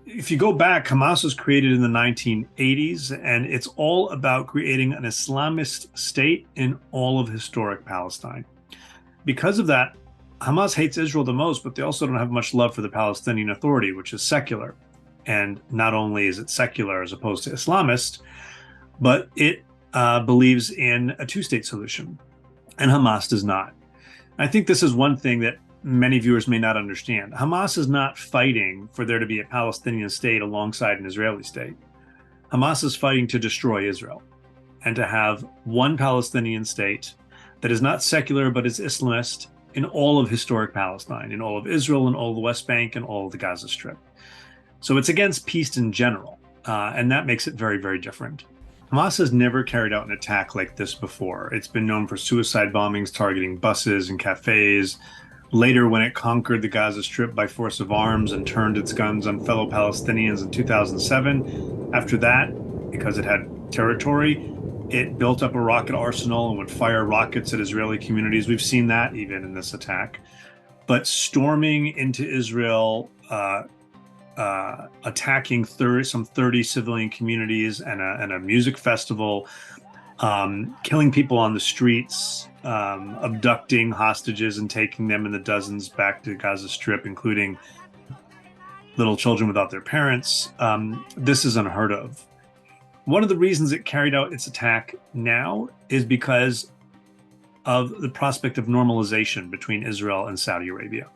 if you go back, Hamas was created in the 1980s, and it's all about creating an Islamist state in all of historic Palestine. Because of that, Hamas hates Israel the most, but they also don't have much love for the Palestinian Authority, which is secular. And not only is it secular as opposed to Islamist, but it believes in a two-state solution, and Hamas does not. I think this is one thing that many viewers may not understand. Hamas is not fighting for there to be a Palestinian state alongside an Israeli state. Hamas is fighting to destroy Israel and to have one Palestinian state that is not secular but is Islamist in all of historic Palestine, in all of Israel, and all of the West Bank, and all of the Gaza Strip. So it's against peace in general, and that makes it very, very different. Hamas has never carried out an attack like this before. It's been known for suicide bombings targeting buses and cafes. Later, when it conquered the Gaza Strip by force of arms and turned its guns on fellow Palestinians in 2007, after that, because it had territory, it built up a rocket arsenal and would fire rockets at Israeli communities. We've seen that even in this attack. But storming into Israel, attacking some 30 civilian communities and a music festival, killing people on the streets, abducting hostages and taking them in the dozens back to Gaza Strip, including little children without their parents. This is unheard of. One of the reasons it carried out its attack now is because of the prospect of normalization between Israel and Saudi Arabia.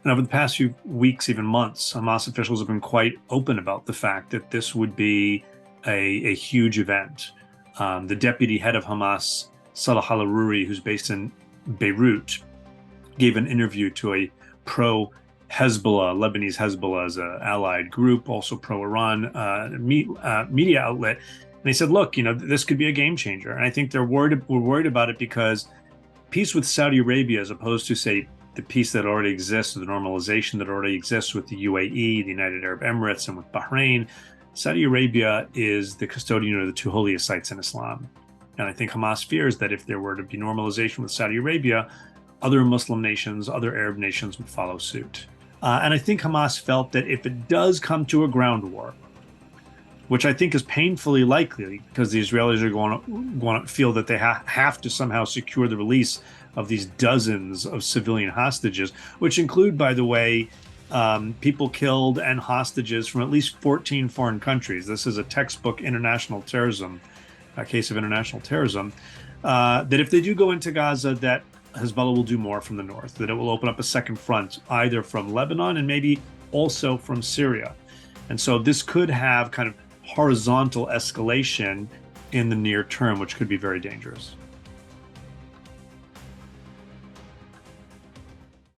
And over the past few weeks, even months, Hamas officials have been quite open about the fact that this would be a huge event. The deputy head of Hamas, Salah al-Aruri, who's based in Beirut, gave an interview to a pro-Hezbollah, Lebanese Hezbollah as an allied group, also pro-Iran media outlet. And he said, look, this could be a game changer. And I think we're worried about it because peace with Saudi Arabia, as opposed to, say, the peace that already exists, or the normalization that already exists with the UAE, the United Arab Emirates, and with Bahrain, Saudi Arabia is the custodian of the two holiest sites in Islam. And I think Hamas fears that if there were to be normalization with Saudi Arabia, other Muslim nations, other Arab nations would follow suit. And I think Hamas felt that if it does come to a ground war, which I think is painfully likely because the Israelis are going to feel that they have to somehow secure the release of these dozens of civilian hostages, which include, by the way, people killed and hostages from at least 14 foreign countries. This is a textbook international terrorism, a case of international terrorism, that if they do go into Gaza, that Hezbollah will do more from the north, that it will open up a second front, either from Lebanon and maybe also from Syria. And so this could have kind of horizontal escalation in the near term, which could be very dangerous.